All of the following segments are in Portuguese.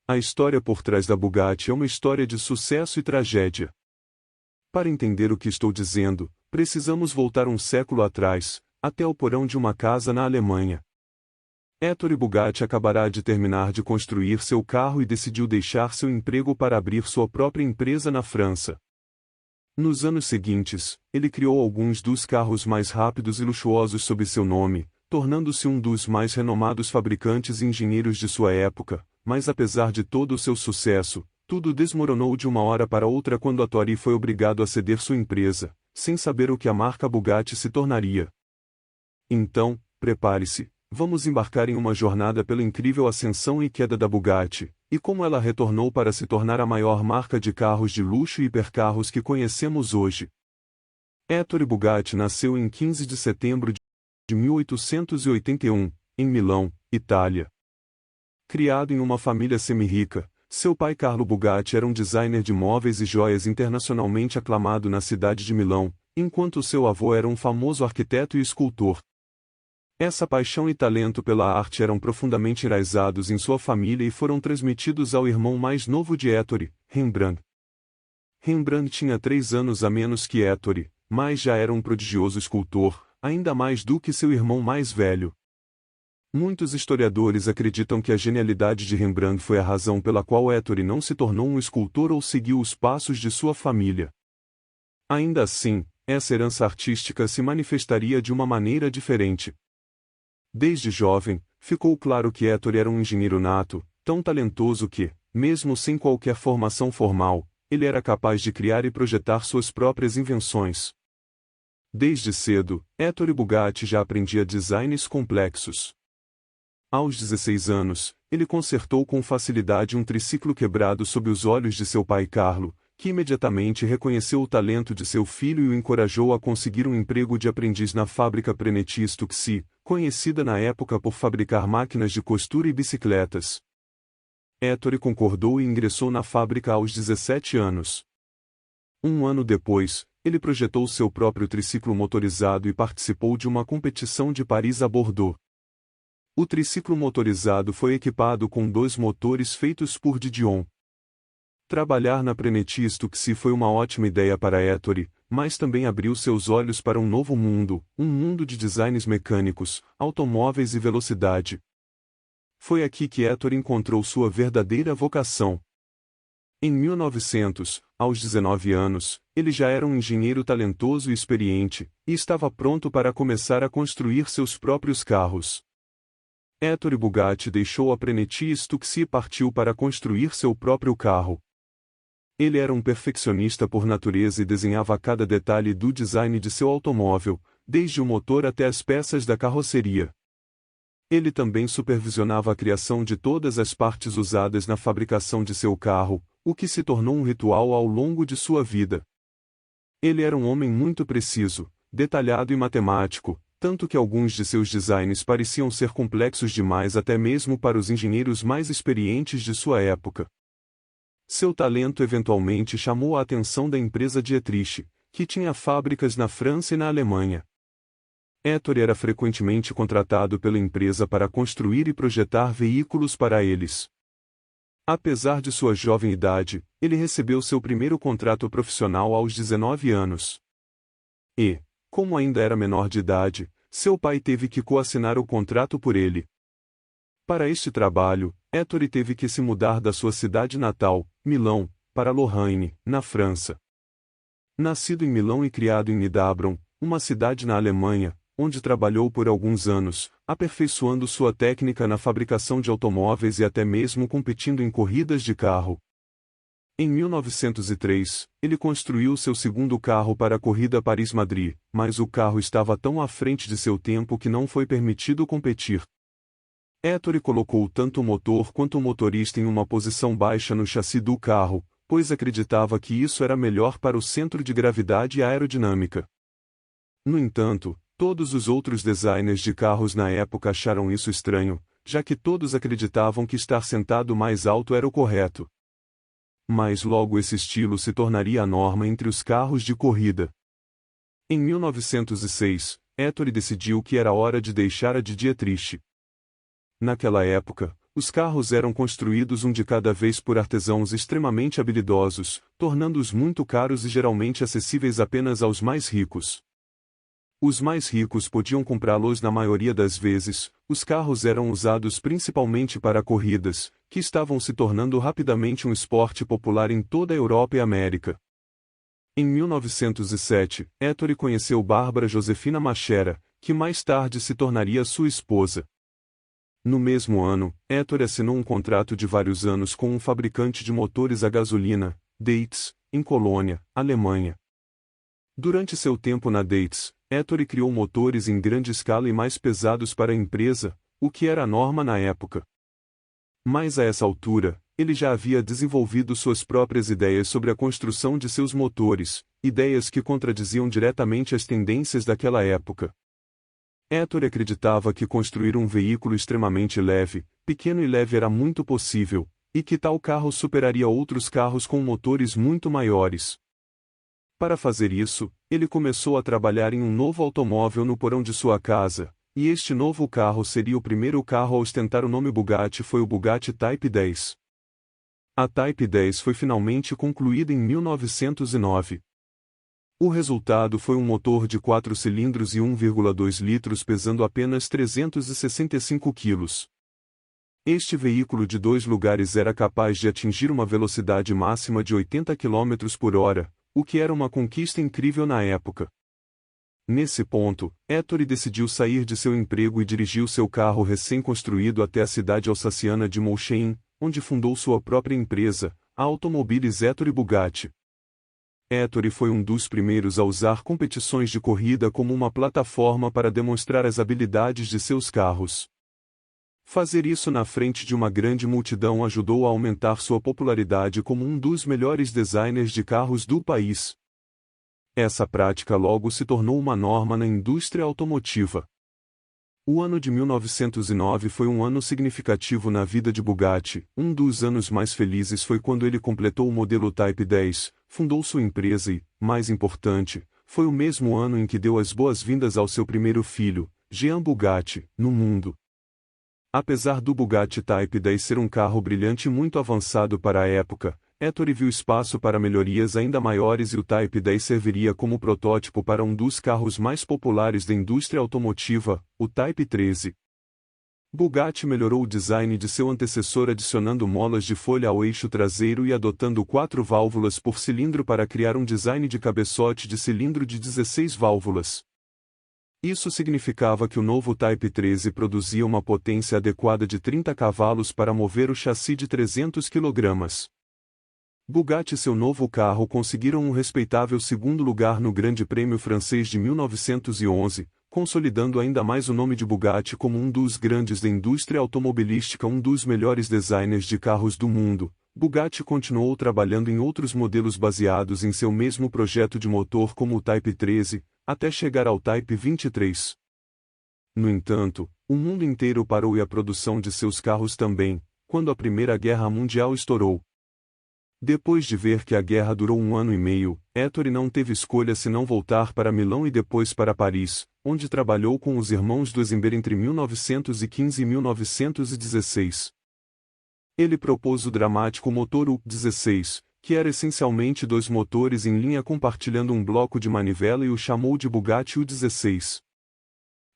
A história por trás da Bugatti é uma história de sucesso e tragédia. Para entender o que estou dizendo, precisamos voltar um século atrás, até o porão de uma casa na Alemanha. Ettore Bugatti acabará de terminar de construir seu carro e decidiu deixar seu emprego para abrir sua própria empresa na França. Nos anos seguintes, ele criou alguns dos carros mais rápidos e luxuosos sob seu nome, tornando-se um dos mais renomados fabricantes e engenheiros de sua época, mas apesar de todo o seu sucesso, tudo desmoronou de uma hora para outra quando Ettore foi obrigado a ceder sua empresa, sem saber o que a marca Bugatti se tornaria. Então, prepare-se, vamos embarcar em uma jornada pela incrível ascensão e queda da Bugatti, e como ela retornou para se tornar a maior marca de carros de luxo e hipercarros que conhecemos hoje. Ettore Bugatti nasceu em 15 de setembro de 1881, em Milão, Itália. Criado em uma família semi-rica, seu pai Carlo Bugatti era um designer de móveis e joias internacionalmente aclamado na cidade de Milão, enquanto seu avô era um famoso arquiteto e escultor. Essa paixão e talento pela arte eram profundamente enraizados em sua família e foram transmitidos ao irmão mais novo de Ettore, Rembrandt. Rembrandt tinha 3 anos a menos que Ettore, mas já era um prodigioso escultor, ainda mais do que seu irmão mais velho. Muitos historiadores acreditam que a genialidade de Rembrandt foi a razão pela qual Ettore não se tornou um escultor ou seguiu os passos de sua família. Ainda assim, essa herança artística se manifestaria de uma maneira diferente. Desde jovem, ficou claro que Ettore era um engenheiro nato, tão talentoso que, mesmo sem qualquer formação formal, ele era capaz de criar e projetar suas próprias invenções. Desde cedo, Ettore Bugatti já aprendia designs complexos. Aos 16 anos, ele consertou com facilidade um triciclo quebrado sob os olhos de seu pai Carlo, que imediatamente reconheceu o talento de seu filho e o encorajou a conseguir um emprego de aprendiz na fábrica Prenetier Stuxi, conhecida na época por fabricar máquinas de costura e bicicletas. Ettore concordou e ingressou na fábrica aos 17 anos. Um ano depois, ele projetou seu próprio triciclo motorizado e participou de uma competição de Paris a Bordeaux. O triciclo motorizado foi equipado com 2 motores feitos por Didion. Trabalhar na Prenetier Stuxi foi uma ótima ideia para Ettore, mas também abriu seus olhos para um novo mundo, um mundo de designs mecânicos, automóveis e velocidade. Foi aqui que Ettore encontrou sua verdadeira vocação. Em 1900, aos 19 anos, ele já era um engenheiro talentoso e experiente, e estava pronto para começar a construir seus próprios carros. Ettore Bugatti deixou a Prenetier Stuxi e partiu para construir seu próprio carro. Ele era um perfeccionista por natureza e desenhava cada detalhe do design de seu automóvel, desde o motor até as peças da carroceria. Ele também supervisionava a criação de todas as partes usadas na fabricação de seu carro, o que se tornou um ritual ao longo de sua vida. Ele era um homem muito preciso, detalhado e matemático, tanto que alguns de seus designs pareciam ser complexos demais até mesmo para os engenheiros mais experientes de sua época. Seu talento eventualmente chamou a atenção da empresa Dietrich, que tinha fábricas na França e na Alemanha. Ettore era frequentemente contratado pela empresa para construir e projetar veículos para eles. Apesar de sua jovem idade, ele recebeu seu primeiro contrato profissional aos 19 anos. E, como ainda era menor de idade, seu pai teve que coassinar o contrato por ele. Para este trabalho, Ettore teve que se mudar da sua cidade natal, Milão, para Lorraine, na França. Nascido em Milão e criado em Niederbronn, uma cidade na Alemanha, onde trabalhou por alguns anos, aperfeiçoando sua técnica na fabricação de automóveis e até mesmo competindo em corridas de carro. Em 1903, ele construiu seu segundo carro para a corrida Paris-Madrid, mas o carro estava tão à frente de seu tempo que não foi permitido competir. Ettore colocou tanto o motor quanto o motorista em uma posição baixa no chassi do carro, pois acreditava que isso era melhor para o centro de gravidade e a aerodinâmica. No entanto, todos os outros designers de carros na época acharam isso estranho, já que todos acreditavam que estar sentado mais alto era o correto. Mas logo esse estilo se tornaria a norma entre os carros de corrida. Em 1906, Ettore decidiu que era hora de deixar a de Dietrich. Naquela época, Os carros eram construídos um de cada vez por artesãos extremamente habilidosos, tornando-os muito caros e geralmente acessíveis apenas aos mais ricos. Os mais ricos podiam comprá-los na maioria das vezes. Os carros eram usados principalmente para corridas, que estavam se tornando rapidamente um esporte popular em toda a Europa e América. Em 1907, Ettore conheceu Bárbara Josefina Machera, que mais tarde se tornaria sua esposa. No mesmo ano, Ettore assinou um contrato de vários anos com um fabricante de motores a gasolina, Deitz, em Colônia, Alemanha. Durante seu tempo na Deitz, Ettore criou motores em grande escala e mais pesados para a empresa, o que era a norma na época. Mas a essa altura, ele já havia desenvolvido suas próprias ideias sobre a construção de seus motores, ideias que contradiziam diretamente as tendências daquela época. Ettore acreditava que construir um veículo extremamente leve, pequeno e leve era muito possível, e que tal carro superaria outros carros com motores muito maiores. Para fazer isso, ele começou a trabalhar em um novo automóvel no porão de sua casa, e este novo carro seria o primeiro carro a ostentar o nome Bugatti. Foi o Bugatti Type 10. A Type 10 foi finalmente concluída em 1909. O resultado foi um motor de 4 cilindros e 1,2 litros pesando apenas 365 quilos. Este veículo de 2 lugares era capaz de atingir uma velocidade máxima de 80 km por hora, o que era uma conquista incrível na época. Nesse ponto, Ettore decidiu sair de seu emprego e dirigiu seu carro recém-construído até a cidade alsaciana de Molsheim, onde fundou sua própria empresa, a Automobiles Ettore Bugatti. Ettore foi um dos primeiros a usar competições de corrida como uma plataforma para demonstrar as habilidades de seus carros. Fazer isso na frente de uma grande multidão ajudou a aumentar sua popularidade como um dos melhores designers de carros do país. Essa prática logo se tornou uma norma na indústria automotiva. O ano de 1909 foi um ano significativo na vida de Bugatti. Um dos anos mais felizes foi quando ele completou o modelo Type 10, fundou sua empresa e, mais importante, foi o mesmo ano em que deu as boas-vindas ao seu primeiro filho, Jean Bugatti, no mundo. Apesar do Bugatti Type 10 ser um carro brilhante e muito avançado para a época, Ettore viu espaço para melhorias ainda maiores e o Type 10 serviria como protótipo para um dos carros mais populares da indústria automotiva, o Type 13. Bugatti melhorou o design de seu antecessor adicionando molas de folha ao eixo traseiro e adotando 4 válvulas por cilindro para criar um design de cabeçote de cilindro de 16 válvulas. Isso significava que o novo Type 13 produzia uma potência adequada de 30 cavalos para mover o chassi de 300 kg. Bugatti e seu novo carro conseguiram um respeitável segundo lugar no Grande Prêmio francês de 1911, consolidando ainda mais o nome de Bugatti como um dos grandes da indústria automobilística, um dos melhores designers de carros do mundo. Bugatti continuou trabalhando em outros modelos baseados em seu mesmo projeto de motor como o Type 13, até chegar ao Type 23. No entanto, o mundo inteiro parou e a produção de seus carros também, quando a Primeira Guerra Mundial estourou. Depois de ver que a guerra durou 1 ano e meio, Ettore não teve escolha senão voltar para Milão e depois para Paris, onde trabalhou com os irmãos Duesenberg entre 1915 e 1916. Ele propôs o dramático motor U-16, que era essencialmente 2 motores em linha compartilhando um bloco de manivela e o chamou de Bugatti U-16.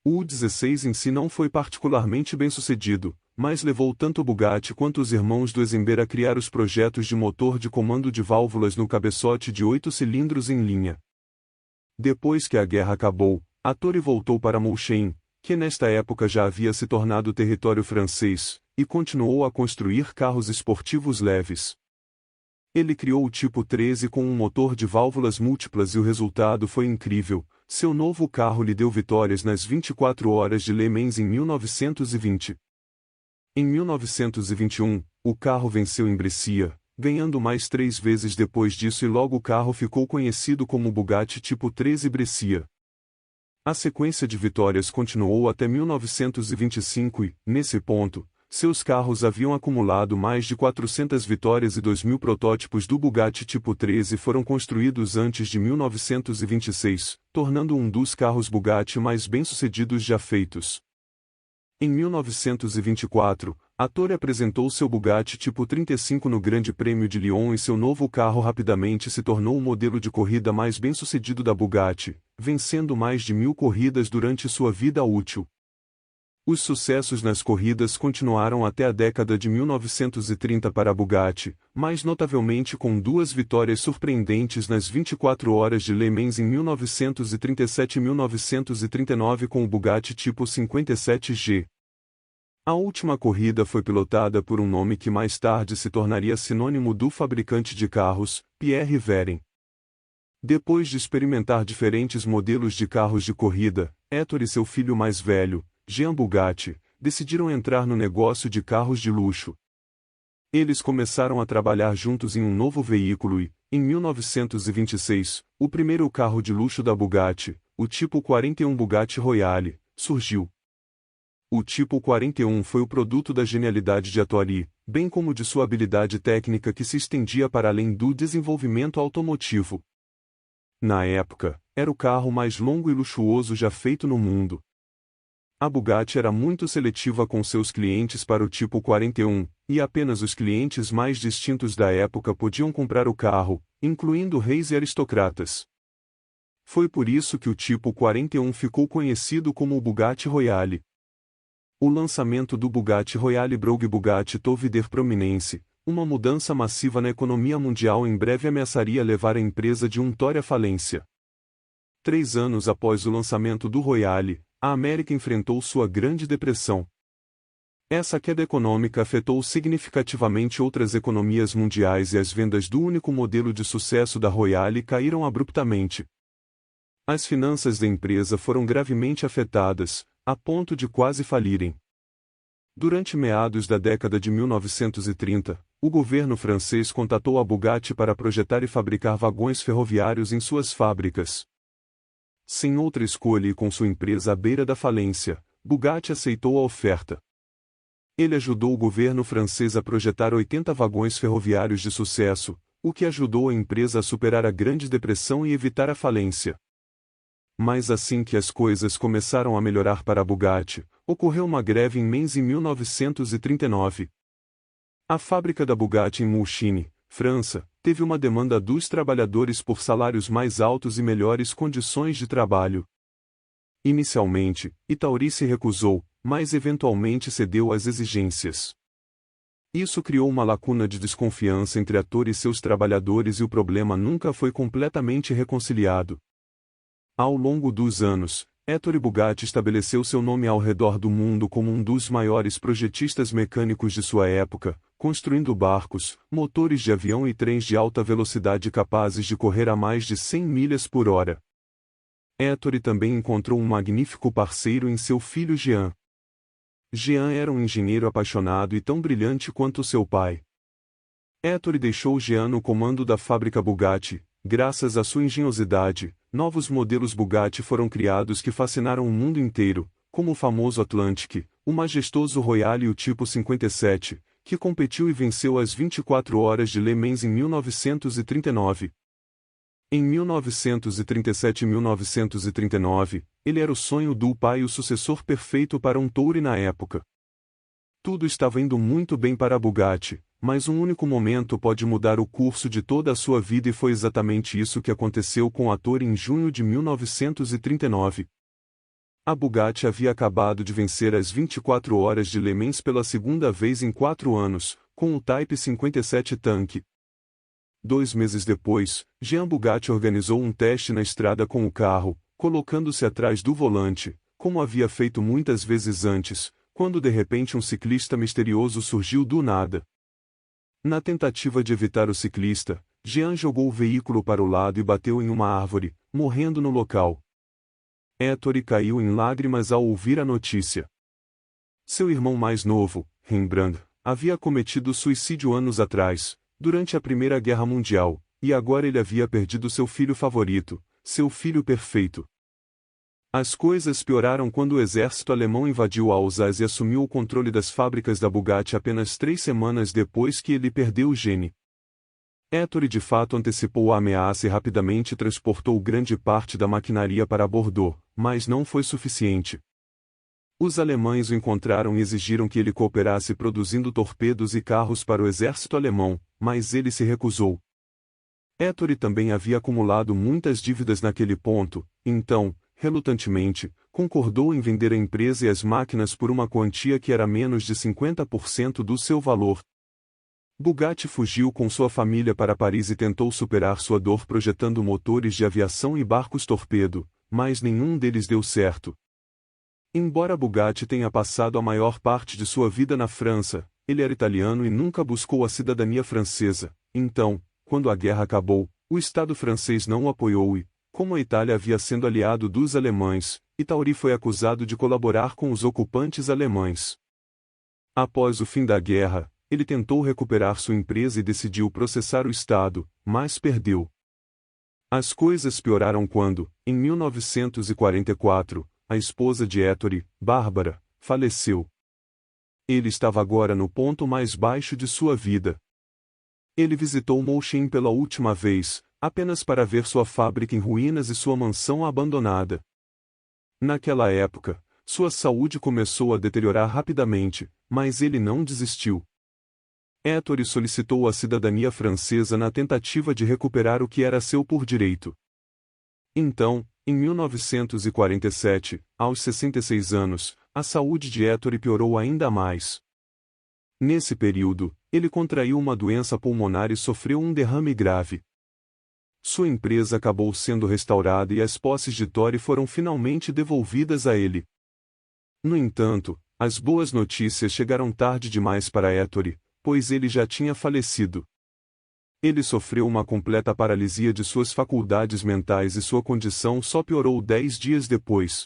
O U-16 em si não foi particularmente bem-sucedido, mas levou tanto Bugatti quanto os irmãos Duesenberg a criar os projetos de motor de comando de válvulas no cabeçote de 8 cilindros em linha. Depois que a guerra acabou, Ettore voltou para Molsheim, que nesta época já havia se tornado território francês, e continuou a construir carros esportivos leves. Ele criou o Tipo 13 com um motor de válvulas múltiplas e o resultado foi incrível. Seu novo carro lhe deu vitórias nas 24 horas de Le Mans em 1920. Em 1921, o carro venceu em Brescia, ganhando mais 3 vezes depois disso e logo o carro ficou conhecido como Bugatti Tipo 13 Brescia. A sequência de vitórias continuou até 1925 e, nesse ponto, seus carros haviam acumulado mais de 400 vitórias e 2.000 protótipos do Bugatti Tipo 13 foram construídos antes de 1926, tornando um dos carros Bugatti mais bem-sucedidos já feitos. Em 1924, Ettore apresentou seu Bugatti Tipo 35 no Grande Prêmio de Lyon e seu novo carro rapidamente se tornou o modelo de corrida mais bem-sucedido da Bugatti, vencendo mais de 1000 corridas durante sua vida útil. Os sucessos nas corridas continuaram até a década de 1930 para a Bugatti, mais notavelmente com 2 vitórias surpreendentes nas 24 horas de Le Mans em 1937 e 1939 com o Bugatti Tipo 57G. A última corrida foi pilotada por um nome que mais tarde se tornaria sinônimo do fabricante de carros, Pierre Vérin. Depois de experimentar diferentes modelos de carros de corrida, Ettore e seu filho mais velho, Jean Bugatti, decidiram entrar no negócio de carros de luxo. Eles começaram a trabalhar juntos em um novo veículo e, em 1926, o primeiro carro de luxo da Bugatti, o Tipo 41 Bugatti Royale, surgiu. O Tipo 41 foi o produto da genialidade de Ettore, bem como de sua habilidade técnica que se estendia para além do desenvolvimento automotivo. Na época, era o carro mais longo e luxuoso já feito no mundo. A Bugatti era muito seletiva com seus clientes para o Tipo 41, e apenas os clientes mais distintos da época podiam comprar o carro, incluindo reis e aristocratas. Foi por isso que o Tipo 41 ficou conhecido como o Bugatti Royale. O lançamento do Bugatti Royale Brogue Bugatti teve der prominência, uma mudança massiva na economia mundial em breve ameaçaria levar a empresa de Ettore à falência. 3 anos após o lançamento do Royale, a América enfrentou sua Grande Depressão. Essa queda econômica afetou significativamente outras economias mundiais e as vendas do único modelo de sucesso da Royale caíram abruptamente. As finanças da empresa foram gravemente afetadas, a ponto de quase falirem. Durante meados da década de 1930, o governo francês contatou a Bugatti para projetar e fabricar vagões ferroviários em suas fábricas. Sem outra escolha e com sua empresa à beira da falência, Bugatti aceitou a oferta. Ele ajudou o governo francês a projetar 80 vagões ferroviários de sucesso, o que ajudou a empresa a superar a Grande Depressão e evitar a falência. Mas assim que as coisas começaram a melhorar para a Bugatti, ocorreu uma greve em Mens em 1939. A fábrica da Bugatti em Mulchine, França, teve uma demanda dos trabalhadores por salários mais altos e melhores condições de trabalho. Inicialmente, Ettore se recusou, mas eventualmente cedeu às exigências. Isso criou uma lacuna de desconfiança entre Ettore e seus trabalhadores e o problema nunca foi completamente reconciliado. Ao longo dos anos, Ettore Bugatti estabeleceu seu nome ao redor do mundo como um dos maiores projetistas mecânicos de sua época, construindo barcos, motores de avião e trens de alta velocidade capazes de correr a mais de 100 milhas por hora. Ettore também encontrou um magnífico parceiro em seu filho Jean. Jean era um engenheiro apaixonado e tão brilhante quanto seu pai. Ettore deixou Jean no comando da fábrica Bugatti. Graças à sua engenhosidade, novos modelos Bugatti foram criados que fascinaram o mundo inteiro, como o famoso Atlantic, o majestoso Royale e o Tipo 57, que competiu e venceu as 24 horas de Le Mans em 1939. Em 1937 e 1939, ele era o sonho do pai e o sucessor perfeito para um Touring na época. Tudo estava indo muito bem para a Bugatti, mas um único momento pode mudar o curso de toda a sua vida e foi exatamente isso que aconteceu com o ator em junho de 1939. A Bugatti havia acabado de vencer as 24 horas de Le Mans pela segunda vez em 4 anos, com o Type 57 tanque. 2 meses depois, Jean Bugatti organizou um teste na estrada com o carro, colocando-se atrás do volante, como havia feito muitas vezes antes, quando de repente um ciclista misterioso surgiu do nada. Na tentativa de evitar o ciclista, Jean jogou o veículo para o lado e bateu em uma árvore, morrendo no local. Ettore caiu em lágrimas ao ouvir a notícia. Seu irmão mais novo, Rembrandt, havia cometido suicídio anos atrás, durante a Primeira Guerra Mundial, e agora ele havia perdido seu filho favorito, seu filho perfeito. As coisas pioraram quando o exército alemão invadiu Alsace e assumiu o controle das fábricas da Bugatti apenas 3 semanas depois que ele perdeu o gene. Ettore de fato antecipou a ameaça e rapidamente transportou grande parte da maquinaria para Bordeaux, mas não foi suficiente. Os alemães o encontraram e exigiram que ele cooperasse produzindo torpedos e carros para o exército alemão, mas ele se recusou. Ettore também havia acumulado muitas dívidas naquele ponto, então, relutantemente, concordou em vender a empresa e as máquinas por uma quantia que era menos de 50% do seu valor. Bugatti fugiu com sua família para Paris e tentou superar sua dor projetando motores de aviação e barcos torpedo, mas nenhum deles deu certo. Embora Bugatti tenha passado a maior parte de sua vida na França, ele era italiano e nunca buscou a cidadania francesa. Então, quando a guerra acabou, o Estado francês não o apoiou e, como a Itália havia sendo aliado dos alemães, Ettore foi acusado de colaborar com os ocupantes alemães. Após o fim da guerra, ele tentou recuperar sua empresa e decidiu processar o Estado, mas perdeu. As coisas pioraram quando, em 1944, a esposa de Ettore, Bárbara, faleceu. Ele estava agora no ponto mais baixo de sua vida. Ele visitou München pela última vez, apenas para ver sua fábrica em ruínas e sua mansão abandonada. Naquela época, sua saúde começou a deteriorar rapidamente, mas ele não desistiu. Ettore solicitou a cidadania francesa na tentativa de recuperar o que era seu por direito. Então, em 1947, aos 66 anos, a saúde de Ettore piorou ainda mais. Nesse período, ele contraiu uma doença pulmonar e sofreu um derrame grave. Sua empresa acabou sendo restaurada e as posses de Ettore foram finalmente devolvidas a ele. No entanto, as boas notícias chegaram tarde demais para Ettore, pois ele já tinha falecido. Ele sofreu uma completa paralisia de suas faculdades mentais e sua condição só piorou 10 dias depois.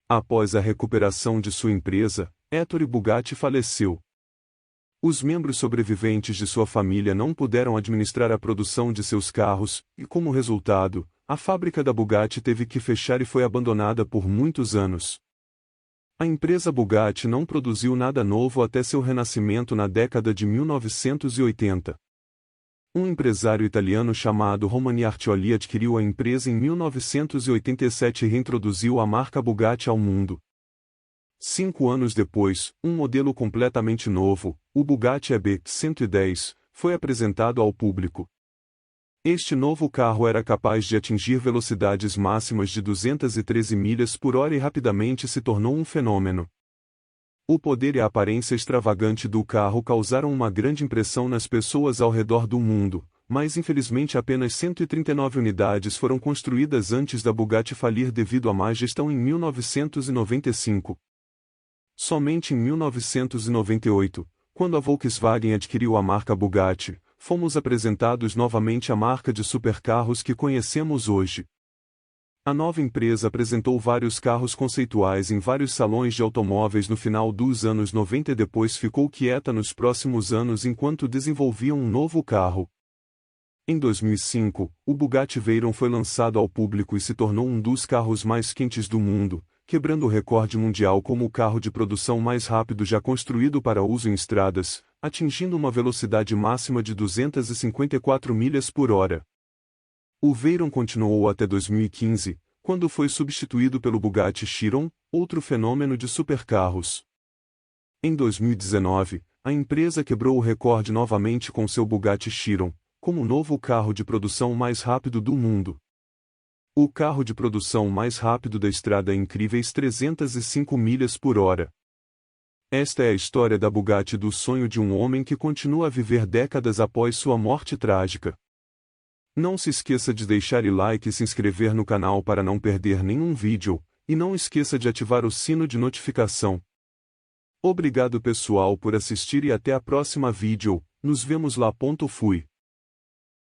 Após a recuperação de sua empresa, Ettore Bugatti faleceu. Os membros sobreviventes de sua família não puderam administrar a produção de seus carros, e como resultado, a fábrica da Bugatti teve que fechar e foi abandonada por muitos anos. A empresa Bugatti não produziu nada novo até seu renascimento na década de 1980. Um empresário italiano chamado Romani Artioli adquiriu a empresa em 1987 e reintroduziu a marca Bugatti ao mundo. 5 anos depois, um modelo completamente novo, o Bugatti EB110, foi apresentado ao público. Este novo carro era capaz de atingir velocidades máximas de 213 milhas por hora e rapidamente se tornou um fenômeno. O poder e a aparência extravagante do carro causaram uma grande impressão nas pessoas ao redor do mundo, mas infelizmente apenas 139 unidades foram construídas antes da Bugatti falir devido à má gestão em 1995. Somente em 1998, quando a Volkswagen adquiriu a marca Bugatti, fomos apresentados novamente à marca de supercarros que conhecemos hoje. A nova empresa apresentou vários carros conceituais em vários salões de automóveis no final dos anos 90 e depois ficou quieta nos próximos anos enquanto desenvolvia um novo carro. Em 2005, o Bugatti Veyron foi lançado ao público e se tornou um dos carros mais quentes do mundo, quebrando o recorde mundial como o carro de produção mais rápido já construído para uso em estradas, atingindo uma velocidade máxima de 254 milhas por hora. O Veyron continuou até 2015, quando foi substituído pelo Bugatti Chiron, outro fenômeno de supercarros. Em 2019, a empresa quebrou o recorde novamente com seu Bugatti Chiron, como o novo carro de produção mais rápido do mundo. O carro de produção mais rápido da estrada é incríveis 305 milhas por hora. Esta é a história da Bugatti, do sonho de um homem que continua a viver décadas após sua morte trágica. Não se esqueça de deixar o like e se inscrever no canal para não perder nenhum vídeo, e não esqueça de ativar o sino de notificação. Obrigado pessoal por assistir e até a próxima vídeo, nos vemos lá. Fui.